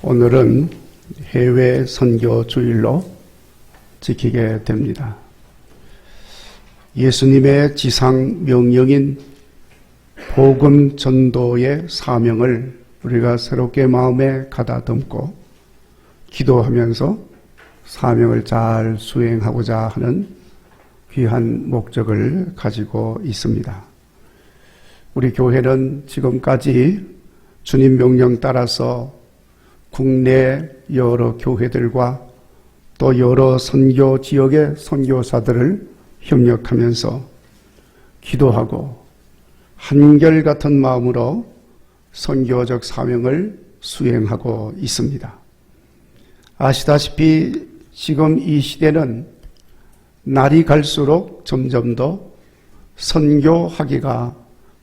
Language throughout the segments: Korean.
오늘은 해외 선교 주일로 지키게 됩니다. 예수님의 지상 명령인 복음 전도의 사명을 우리가 새롭게 마음에 가다듬고 기도하면서 사명을 잘 수행하고자 하는 귀한 목적을 가지고 있습니다. 우리 교회는 지금까지 주님 명령 따라서 국내 여러 교회들과 또 여러 선교 지역의 선교사들을 협력하면서 기도하고 한결같은 마음으로 선교적 사명을 수행하고 있습니다. 아시다시피 지금 이 시대는 날이 갈수록 점점 더 선교하기가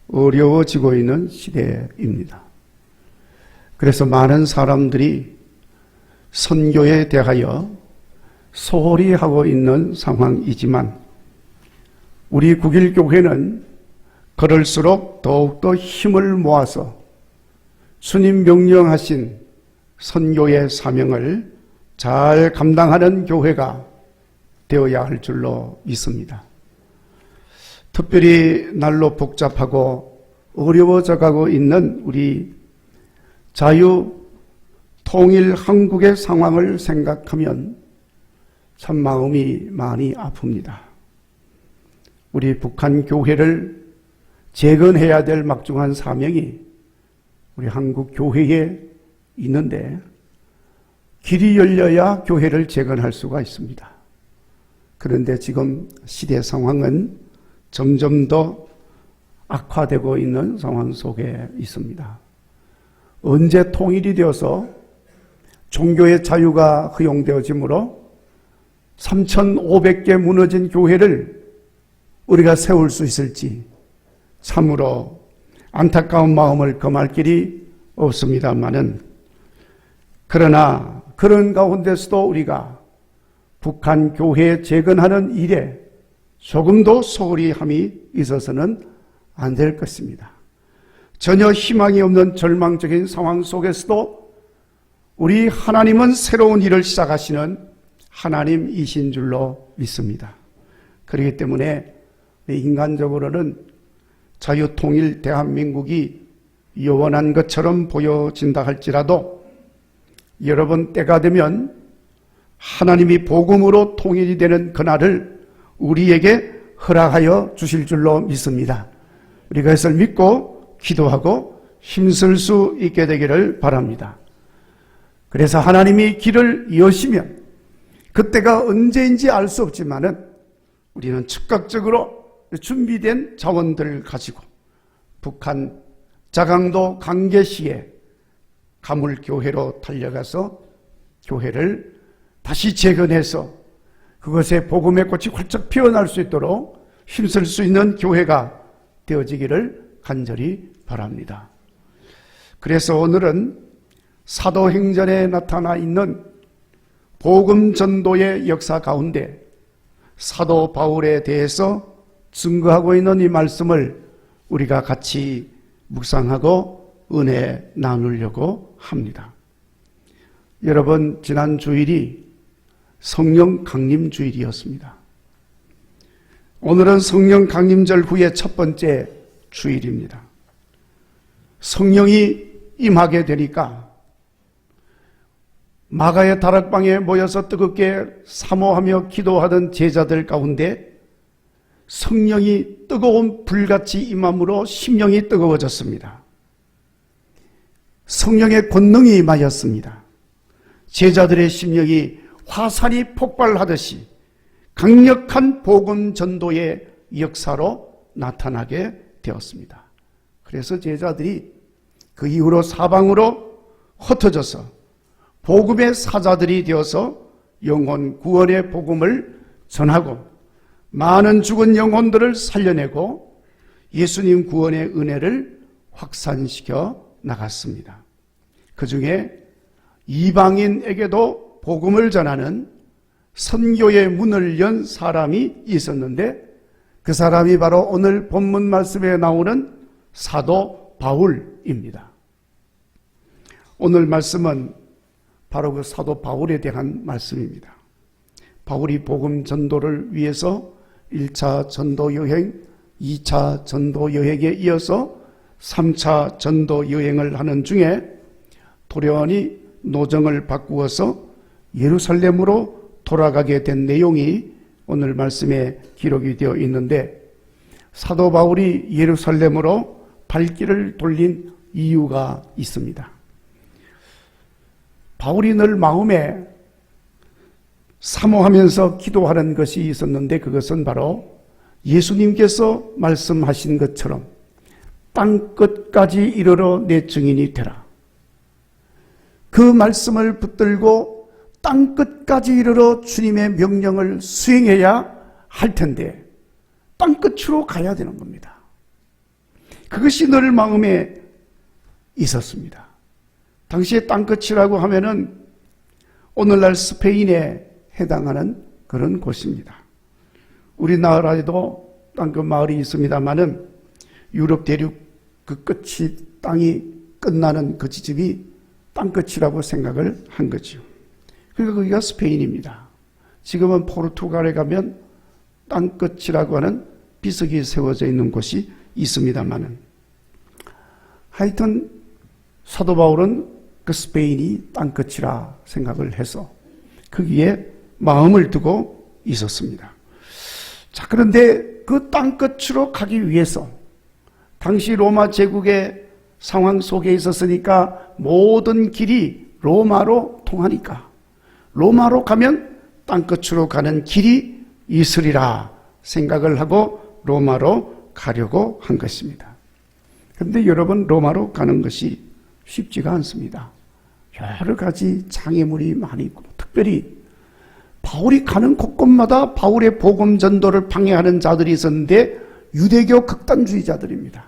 어려워지고 있는 시대입니다. 그래서 많은 사람들이 선교에 대하여 소홀히 하고 있는 상황이지만 우리 국일교회는 그럴수록 더욱더 힘을 모아서 주님 명령하신 선교의 사명을 잘 감당하는 교회가 되어야 할 줄로 믿습니다. 특별히 날로 복잡하고 어려워져 가고 있는 우리 자유 통일 한국의 상황을 생각하면 참 마음이 많이 아픕니다. 우리 북한 교회를 재건해야 될 막중한 사명이 우리 한국 교회에 있는데 길이 열려야 교회를 재건할 수가 있습니다. 그런데 지금 시대 상황은 점점 더 악화되고 있는 상황 속에 있습니다. 언제 통일이 되어서 종교의 자유가 허용되어지므로 3,500개 무너진 교회를 우리가 세울 수 있을지 참으로 안타까운 마음을 금할 길이 없습니다마는, 그러나 그런 가운데서도 우리가 북한 교회 재건하는 일에 조금도 소홀히 함이 있어서는 안 될 것입니다. 전혀 희망이 없는 절망적인 상황 속에서도 우리 하나님은 새로운 일을 시작하시는 하나님이신 줄로 믿습니다. 그렇기 때문에 인간적으로는 자유통일 대한민국이 영원한 것처럼 보여진다 할지라도 여러분, 때가 되면 하나님이 복음으로 통일이 되는 그날을 우리에게 허락하여 주실 줄로 믿습니다. 우리가 그것을 믿고 기도하고 힘쓸 수 있게 되기를 바랍니다. 그래서 하나님이 길을 여시면 그때가 언제인지 알 수 없지만은 우리는 즉각적으로 준비된 자원들을 가지고 북한 자강도 강계시에 가물교회로 달려가서 교회를 다시 재건해서 그것에 복음의 꽃이 활짝 피어날 수 있도록 힘쓸 수 있는 교회가 되어지기를 간절히 바랍니다. 그래서 오늘은 사도행전에 나타나 있는 복음 전도의 역사 가운데 사도 바울에 대해서 증거하고 있는 이 말씀을 우리가 같이 묵상하고 은혜 나누려고 합니다. 여러분, 지난 주일이 성령 강림 주일이었습니다. 오늘은 성령 강림절 후에 첫 번째 주일입니다. 성령이 임하게 되니까 마가의 다락방에 모여서 뜨겁게 사모하며 기도하던 제자들 가운데 성령이 뜨거운 불같이 임함으로 심령이 뜨거워졌습니다. 성령의 권능이 임하였습니다. 제자들의 심령이 화산이 폭발하듯이 강력한 복음 전도의 역사로 나타나게 되었습니다. 그래서 제자들이 그 이후로 사방으로 흩어져서 복음의 사자들이 되어서 영혼 구원의 복음을 전하고 많은 죽은 영혼들을 살려내고 예수님 구원의 은혜를 확산시켜 나갔습니다. 그 중에 이방인에게도 복음을 전하는 선교의 문을 연 사람이 있었는데 그 사람이 바로 오늘 본문 말씀에 나오는 사도 바울입니다. 오늘 말씀은 바로 그 사도 바울에 대한 말씀입니다. 바울이 복음 전도를 위해서 1차 전도 여행, 2차 전도 여행에 이어서 3차 전도 여행을 하는 중에 돌연히 노정을 바꾸어서 예루살렘으로 돌아가게 된 내용이 오늘 말씀에 기록이 되어 있는데, 사도 바울이 예루살렘으로 발길을 돌린 이유가 있습니다. 바울이 늘 마음에 사모하면서 기도하는 것이 있었는데, 그것은 바로 예수님께서 말씀하신 것처럼 땅끝까지 이르러 내 증인이 되라. 그 말씀을 붙들고 땅끝까지 이르러 주님의 명령을 수행해야 할 텐데 땅끝으로 가야 되는 겁니다. 그것이 늘 마음에 있었습니다. 당시에 땅끝이라고 하면은 오늘날 스페인에 해당하는 그런 곳입니다. 우리나라에도 땅끝 마을이 있습니다만은 유럽 대륙 그 끝이 땅이 끝나는 그 지점이 땅끝이라고 생각을 한 거죠. 그러니까 거기가 스페인입니다. 지금은 포르투갈에 가면 땅끝이라고 하는 비석이 세워져 있는 곳이 있습니다만은, 하여튼 사도 바울은 그 스페인이 땅끝이라 생각을 해서 거기에 마음을 두고 있었습니다. 자, 그런데 그 땅끝으로 가기 위해서 당시 로마 제국의 상황 속에 있었으니까 모든 길이 로마로 통하니까 로마로 가면 땅끝으로 가는 길이 있으리라 생각을 하고 로마로 가려고 한 것입니다. 그런데 여러분, 로마로 가는 것이 쉽지가 않습니다. 여러 가지 장애물이 많이 있고, 특별히 바울이 가는 곳곳마다 바울의 복음 전도를 방해하는 자들이 있었는데 유대교 극단주의자들입니다.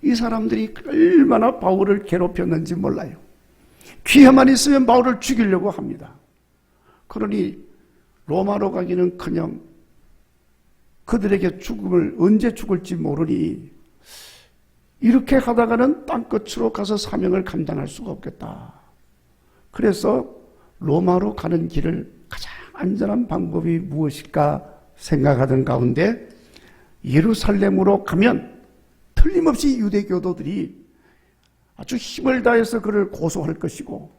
이 사람들이 얼마나 바울을 괴롭혔는지 몰라요. 기회만 있으면 바울을 죽이려고 합니다. 그러니 로마로 가기는커녕 그들에게 죽음을 언제 죽을지 모르니 이렇게 하다가는 땅끝으로 가서 사명을 감당할 수가 없겠다. 그래서 로마로 가는 길을 가장 안전한 방법이 무엇일까 생각하던 가운데 예루살렘으로 가면 틀림없이 유대교도들이 아주 힘을 다해서 그를 고소할 것이고,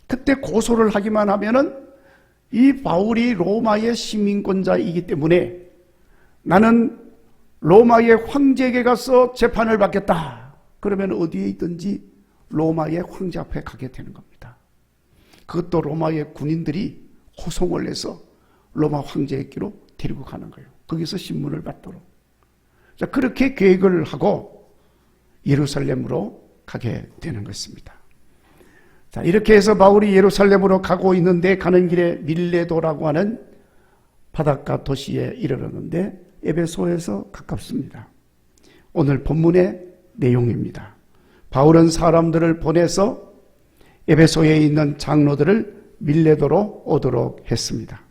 그때 고소를 하기만 하면은 이 바울이 로마의 시민권자이기 때문에 나는 로마의 황제에게 가서 재판을 받겠다. 그러면 어디에 있든지 로마의 황제 앞에 가게 되는 겁니다. 그것도 로마의 군인들이 호송을 해서 로마 황제에게로 데리고 가는 거예요. 거기서 신문을 받도록. 자, 그렇게 계획을 하고 예루살렘으로 가게 되는 것입니다. 자, 이렇게 해서 바울이 예루살렘으로 가고 있는데 가는 길에 밀레도라고 하는 바닷가 도시에 이르렀는데 에베소에서 가깝습니다. 오늘 본문의 내용입니다. 바울은 사람들을 보내서 에베소에 있는 장로들을 밀레도로 오도록 했습니다.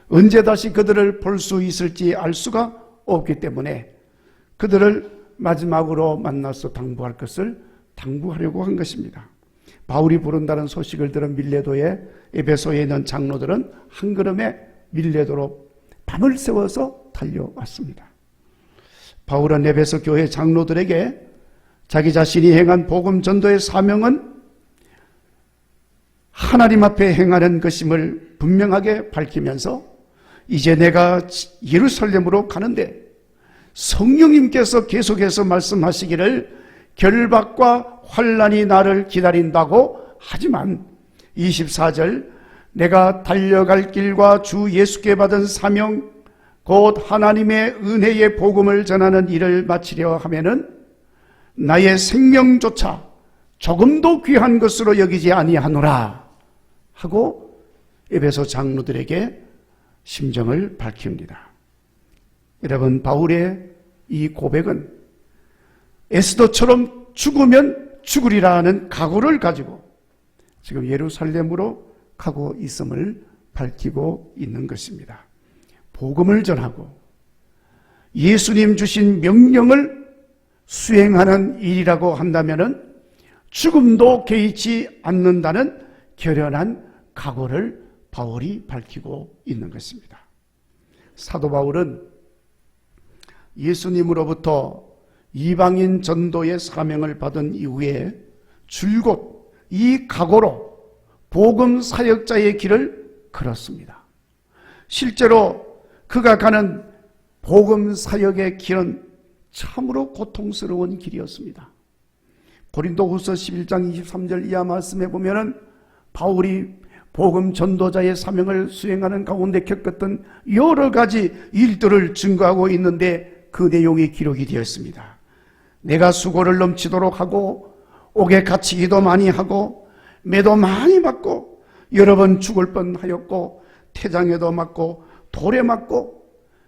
언제 다시 그들을 볼 수 있을지 알 수가 없기 때문에 그들을 마지막으로 만나서 당부할 것을 당부하려고 한 것입니다. 바울이 부른다는 소식을 들은 밀레도에 에베소에 있는 장로들은 한 걸음에 밀레도로 밤을 새워서 달려왔습니다. 바울은 에베소 교회 장로들에게 자기 자신이 행한 복음 전도의 사명은 하나님 앞에 행하는 것임을 분명하게 밝히면서 이제 내가 예루살렘으로 가는데 성령님께서 계속해서 말씀하시기를 결박과 환난이 나를 기다린다고, 하지만 24절 내가 달려갈 길과 주 예수께 받은 사명 곧 하나님의 은혜의 복음을 전하는 일을 마치려 하면은 나의 생명조차 조금도 귀한 것으로 여기지 아니하노라 하고 에베소 장로들에게 심정을 밝힙니다. 여러분, 바울의 이 고백은 에스더처럼 죽으면 죽으리라는 각오를 가지고 지금 예루살렘으로 가고 있음을 밝히고 있는 것입니다. 복음을 전하고 예수님 주신 명령을 수행하는 일이라고 한다면은 죽음도 개의치 않는다는 결연한 각오를 바울이 밝히고 있는 것입니다. 사도 바울은 예수님으로부터 이방인 전도의 사명을 받은 이후에 줄곧 이 각오로 복음 사역자의 길을 걸었습니다. 실제로 그가 가는 복음 사역의 길은 참으로 고통스러운 길이었습니다. 고린도후서 11장 23절 이하 말씀에 보면은 바울이 복음 전도자의 사명을 수행하는 가운데 겪었던 여러 가지 일들을 증거하고 있는데 그 내용이 기록이 되었습니다. 내가 수고를 넘치도록 하고 옥에 갇히기도 많이 하고 매도 많이 맞고 여러 번 죽을 뻔하였고 태장에도 맞고 돌에 맞고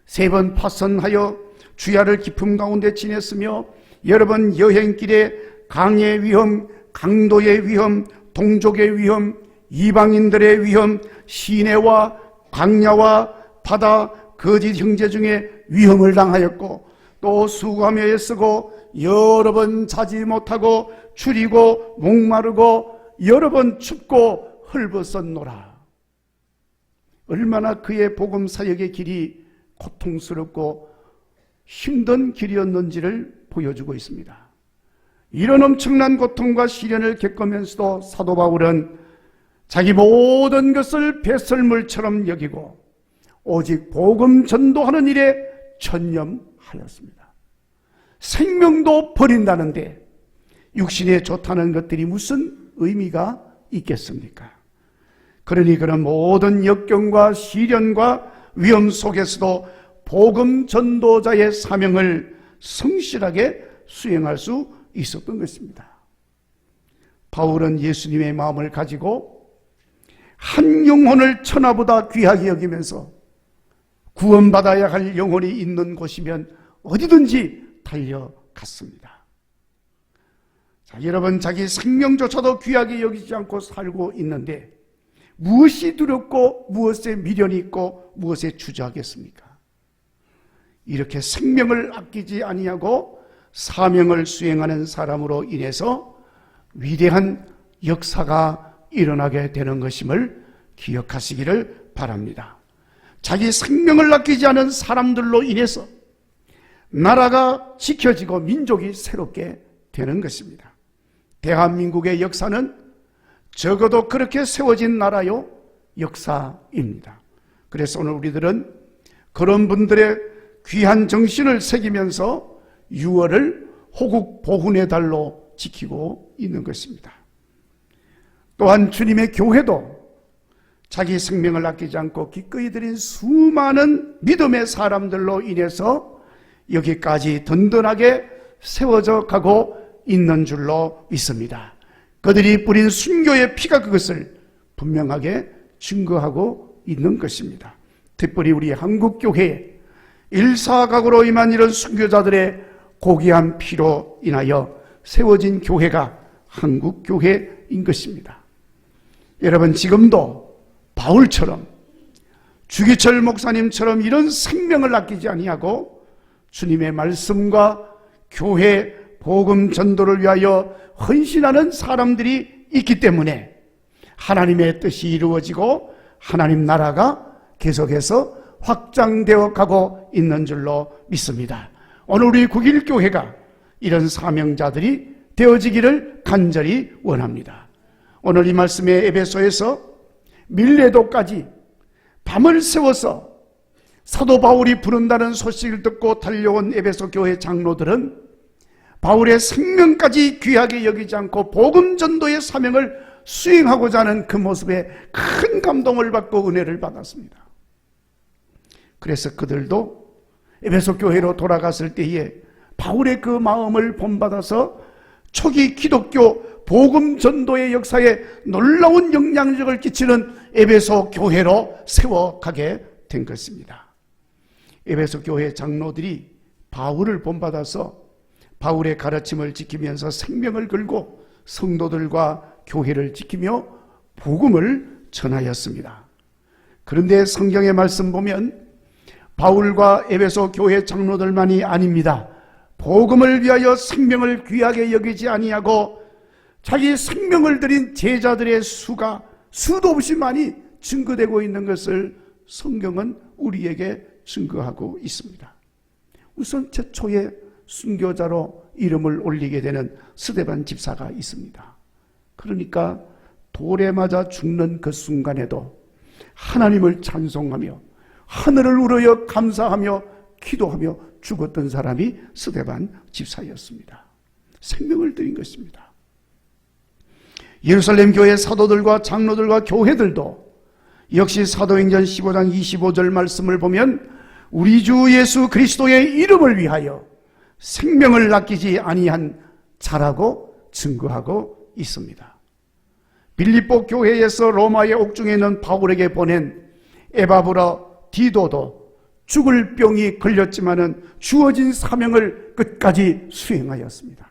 3번 파선하여 주야를 깊음 가운데 지냈으며 여러 번 여행길에 강의 위험, 강도의 위험, 동족의 위험, 이방인들의 위험, 시내와 광야와 바다, 거짓 형제 중에 위험을 당하였고 또 수고하며 애쓰고 여러 번 자지 못하고 추리고 목마르고 여러 번 춥고 헐벗었노라. 얼마나 그의 복음 사역의 길이 고통스럽고 힘든 길이었는지를 보여주고 있습니다. 이런 엄청난 고통과 시련을 겪으면서도 사도 바울은 자기 모든 것을 배설물처럼 여기고 오직 복음 전도하는 일에 전념하였습니다. 생명도 버린다는데 육신에 좋다는 것들이 무슨 의미가 있겠습니까? 그러니 그런 모든 역경과 시련과 위험 속에서도 복음 전도자의 사명을 성실하게 수행할 수 있었던 것입니다. 바울은 예수님의 마음을 가지고 한 영혼을 천하보다 귀하게 여기면서 구원받아야 할 영혼이 있는 곳이면 어디든지 달려갔습니다. 자, 여러분, 자기 생명조차도 귀하게 여기지 않고 살고 있는데 무엇이 두렵고 무엇에 미련이 있고 무엇에 주저하겠습니까? 이렇게 생명을 아끼지 아니하고 사명을 수행하는 사람으로 인해서 위대한 역사가 일어나게 되는 것임을 기억하시기를 바랍니다. 자기 생명을 아끼지 않은 사람들로 인해서 나라가 지켜지고 민족이 새롭게 되는 것입니다. 대한민국의 역사는 적어도 그렇게 세워진 나라요 역사입니다. 그래서 오늘 우리들은 그런 분들의 귀한 정신을 새기면서 6월을 호국 보훈의 달로 지키고 있는 것입니다. 또한 주님의 교회도 자기 생명을 아끼지 않고 기꺼이 드린 수많은 믿음의 사람들로 인해서 여기까지 든든하게 세워져 가고 있는 줄로 믿습니다. 그들이 뿌린 순교의 피가 그것을 분명하게 증거하고 있는 것입니다. 특별히 우리 한국교회에 일사각오로 임한 이런 순교자들의 고귀한 피로 인하여 세워진 교회가 한국교회인 것입니다. 여러분, 지금도 바울처럼 주기철 목사님처럼 이런 생명을 아끼지 아니하고 주님의 말씀과 교회 복음 전도를 위하여 헌신하는 사람들이 있기 때문에 하나님의 뜻이 이루어지고 하나님 나라가 계속해서 확장되어 가고 있는 줄로 믿습니다. 오늘 우리 국일교회가 이런 사명자들이 되어지기를 간절히 원합니다. 오늘 이 말씀의 에베소에서 밀레도까지 밤을 새워서 사도 바울이 부른다는 소식을 듣고 달려온 에베소 교회 장로들은 바울의 생명까지 귀하게 여기지 않고 복음 전도의 사명을 수행하고자 하는 그 모습에 큰 감동을 받고 은혜를 받았습니다. 그래서 그들도 에베소 교회로 돌아갔을 때에 바울의 그 마음을 본받아서 초기 기독교 복음 전도의 역사에 놀라운 영향력을 끼치는 에베소 교회로 세워가게 된 것입니다. 에베소 교회 장로들이 바울을 본받아서 바울의 가르침을 지키면서 생명을 걸고 성도들과 교회를 지키며 복음을 전하였습니다. 그런데 성경의 말씀 보면 바울과 에베소 교회 장로들만이 아닙니다. 복음을 위하여 생명을 귀하게 여기지 아니하고 자기 생명을 들인 제자들의 수가 수도 없이 많이 증거되고 있는 것을 성경은 우리에게 증거하고 있습니다. 우선 최초의 순교자로 이름을 올리게 되는 스데반 집사가 있습니다. 그러니까 돌에 맞아 죽는 그 순간에도 하나님을 찬송하며 하늘을 우러러 감사하며 기도하며 죽었던 사람이 스데반 집사였습니다. 생명을 드린 것입니다. 예루살렘 교회 사도들과 장로들과 교회들도 역시 사도행전 15장 25절 말씀을 보면 우리 주 예수 그리스도의 이름을 위하여 생명을 아끼지 아니한 자라고 증거하고 있습니다. 빌립보 교회에서 로마의 옥중에 있는 바울에게 보낸 에바브라 디도도 죽을 병이 걸렸지만은 주어진 사명을 끝까지 수행하였습니다.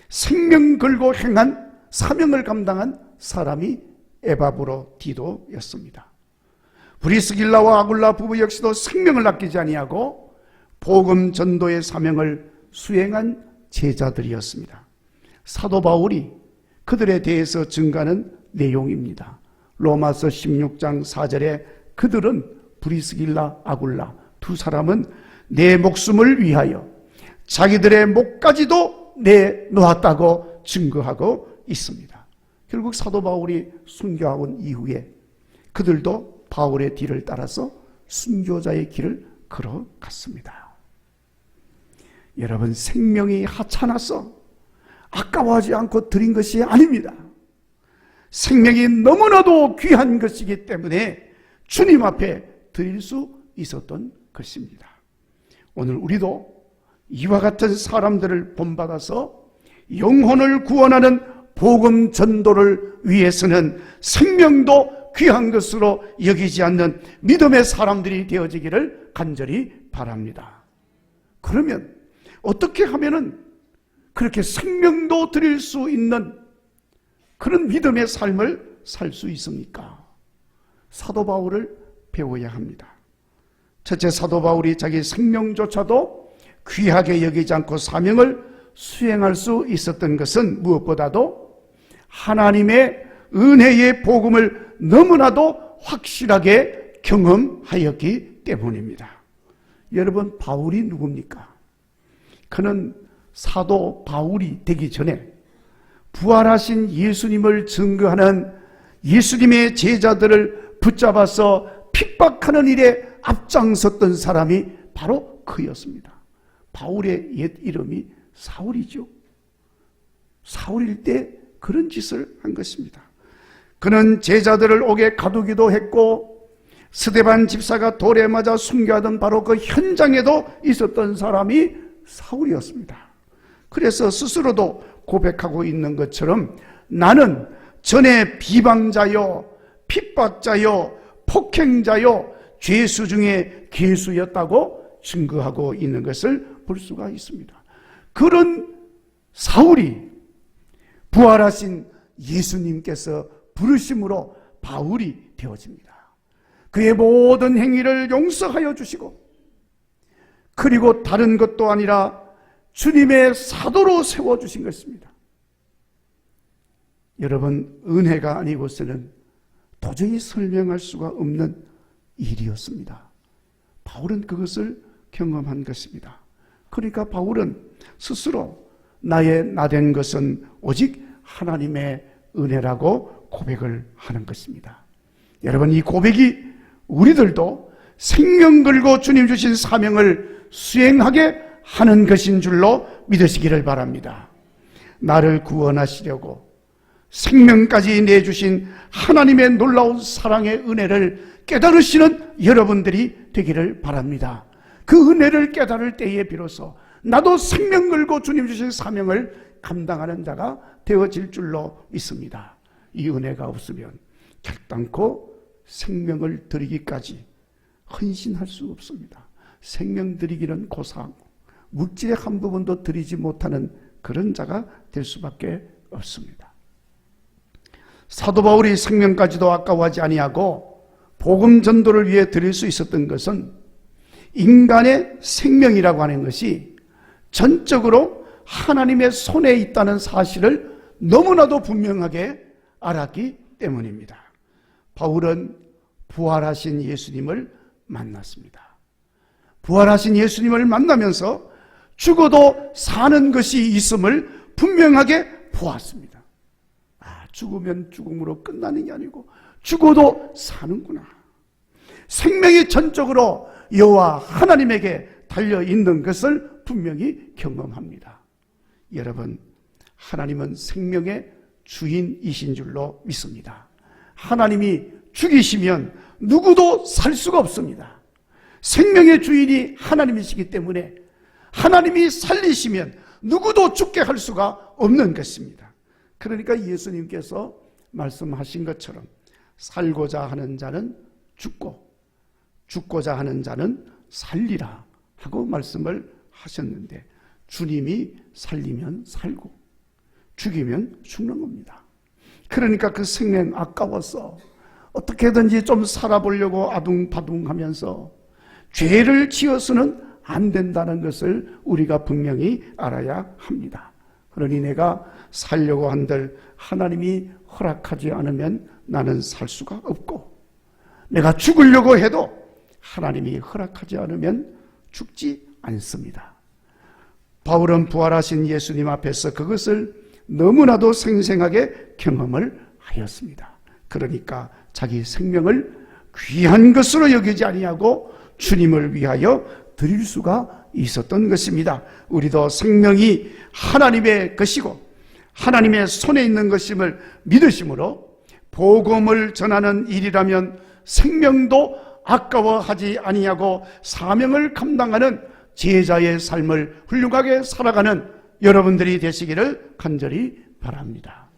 생명 걸고 행한 사명을 감당한 사람이 에바브라 디도였습니다. 브리스길라와 아굴라 부부 역시도 생명을 아끼지 아니하고 복음 전도의 사명을 수행한 제자들이었습니다. 사도 바울이 그들에 대해서 증가하는 내용입니다. 로마서 16장 4절에 그들은 브리스길라, 아굴라 두 사람은 내 목숨을 위하여 자기들의 목까지도 내놓았다고 증거하고 있습니다. 결국 사도 바울이 순교하고 온 이후에 그들도 바울의 뒤를 따라서 순교자의 길을 걸어갔습니다. 여러분, 생명이 하찮아서 아까워하지 않고 드린 것이 아닙니다. 생명이 너무나도 귀한 것이기 때문에 주님 앞에 드릴 수 있었던 것입니다. 오늘 우리도 이와 같은 사람들을 본받아서 영혼을 구원하는 복음 전도를 위해서는 생명도 귀한 것으로 여기지 않는 믿음의 사람들이 되어지기를 간절히 바랍니다. 그러면 어떻게 하면은 그렇게 생명도 드릴 수 있는 그런 믿음의 삶을 살 수 있습니까? 사도 바울을 배워야 합니다. 첫째, 사도 바울이 자기 생명조차도 귀하게 여기지 않고 사명을 수행할 수 있었던 것은 무엇보다도 하나님의 은혜의 복음을 너무나도 확실하게 경험하였기 때문입니다. 여러분, 바울이 누굽니까? 그는 사도 바울이 되기 전에 부활하신 예수님을 증거하는 예수님의 제자들을 붙잡아서 핍박하는 일에 앞장섰던 사람이 바로 그였습니다. 바울의 옛 이름이 사울이죠. 사울일 때 그런 짓을 한 것입니다. 그는 제자들을 옥에 가두기도 했고 스데반 집사가 돌에 맞아 순교하던 바로 그 현장에도 있었던 사람이 사울이었습니다. 그래서 스스로도 고백하고 있는 것처럼 나는 전에 비방자요, 핍박자요, 폭행자요, 죄수 중에 괴수였다고 증거하고 있는 것을 볼 수가 있습니다. 그런 사울이 부활하신 예수님께서 부르심으로 바울이 되어집니다. 그의 모든 행위를 용서하여 주시고 그리고 다른 것도 아니라 주님의 사도로 세워주신 것입니다. 여러분, 은혜가 아니고서는 도저히 설명할 수가 없는 일이었습니다. 바울은 그것을 경험한 것입니다. 그러니까 바울은 스스로 나의 나된 것은 오직 하나님의 은혜라고 고백을 하는 것입니다. 여러분, 이 고백이 우리들도 생명 걸고 주님 주신 사명을 수행하게 하는 것인 줄로 믿으시기를 바랍니다. 나를 구원하시려고 생명까지 내주신 하나님의 놀라운 사랑의 은혜를 깨달으시는 여러분들이 되기를 바랍니다. 그 은혜를 깨달을 때에 비로소 나도 생명 걸고 주님 주신 사명을 감당하는 자가 되어질 줄로 믿습니다. 이 은혜가 없으면 결단코 생명을 드리기까지 헌신할 수 없습니다. 생명 드리기는 고사하고 물질의 한 부분도 드리지 못하는 그런 자가 될 수밖에 없습니다. 사도 바울이 생명까지도 아까워하지 아니하고 복음 전도를 위해 드릴 수 있었던 것은 인간의 생명이라고 하는 것이 전적으로 하나님의 손에 있다는 사실을 너무나도 분명하게 알았기 때문입니다. 바울은 부활하신 예수님을 만났습니다. 부활하신 예수님을 만나면서 죽어도 사는 것이 있음을 분명하게 보았습니다. 죽으면 죽음으로 끝나는 게 아니고 죽어도 사는구나. 생명이 전적으로 여호와 하나님에게 달려있는 것을 분명히 경험합니다. 여러분, 하나님은 생명의 주인이신 줄로 믿습니다. 하나님이 죽이시면 누구도 살 수가 없습니다. 생명의 주인이 하나님이시기 때문에 하나님이 살리시면 누구도 죽게 할 수가 없는 것입니다. 그러니까 예수님께서 말씀하신 것처럼 살고자 하는 자는 죽고 죽고자 하는 자는 살리라 하고 말씀을 하셨는데, 주님이 살리면 살고 죽이면 죽는 겁니다. 그러니까 그 생명 아까워서 어떻게든지 좀 살아보려고 아둥바둥하면서 죄를 지어서는 안 된다는 것을 우리가 분명히 알아야 합니다. 그러니 내가 살려고 한들 하나님이 허락하지 않으면 나는 살 수가 없고, 내가 죽으려고 해도 하나님이 허락하지 않으면 죽지 않습니다. 바울은 부활하신 예수님 앞에서 그것을 너무나도 생생하게 경험을 하였습니다. 그러니까 자기 생명을 귀한 것으로 여기지 아니하고 주님을 위하여 드릴 수가 있었던 것입니다. 우리도 생명이 하나님의 것이고 하나님의 손에 있는 것임을 믿으심으로 복음을 전하는 일이라면 생명도 아까워하지 아니하고 사명을 감당하는 제자의 삶을 훌륭하게 살아가는 여러분들이 되시기를 간절히 바랍니다.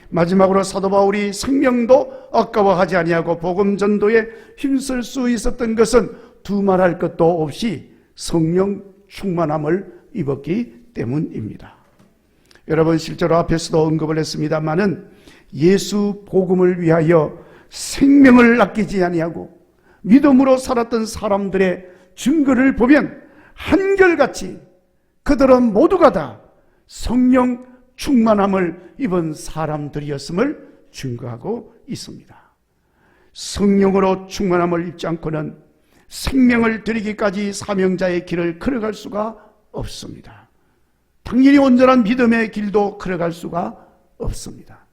마지막으로 사도 바울이 생명도 아까워하지 아니하고 복음 전도에 힘쓸 수 있었던 것은 두말할 것도 없이 성령 충만함을 입었기 때문입니다. 여러분, 실제로 앞에서도 언급을 했습니다마는 예수 복음을 위하여 생명을 아끼지 아니하고 믿음으로 살았던 사람들의 증거를 보면 한결같이 그들은 모두가 다 성령 충만함을 입은 사람들이었음을 증거하고 있습니다. 성령으로 충만함을 입지 않고는 생명을 드리기까지 사명자의 길을 걸어갈 수가 없습니다. 당연히 온전한 믿음의 길도 걸어갈 수가 없습니다.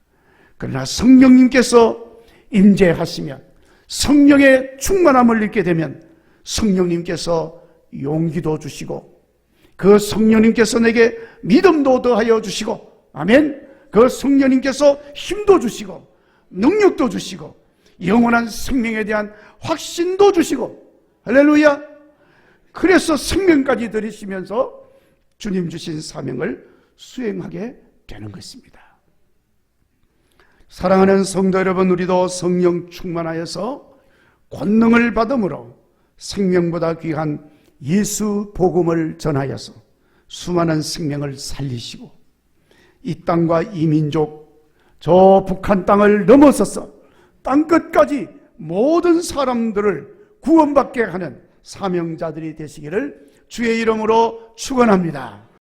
그러나 성령님께서 임재하시면, 성령의 충만함을 입게 되면 성령님께서 용기도 주시고 그 성령님께서 내게 믿음도 더하여 주시고, 아멘, 그 성령님께서 힘도 주시고 능력도 주시고 영원한 생명에 대한 확신도 주시고, 할렐루야. 그래서 생명까지 드리시면서 주님 주신 사명을 수행하게 되는 것입니다. 사랑하는 성도 여러분, 우리도 성령 충만하여서 권능을 받음으로 생명보다 귀한 예수 복음을 전하여서 수많은 생명을 살리시고 이 땅과 이 민족, 저 북한 땅을 넘어서서 땅끝까지 모든 사람들을 구원받게 하는 사명자들이 되시기를 주의 이름으로 축원합니다.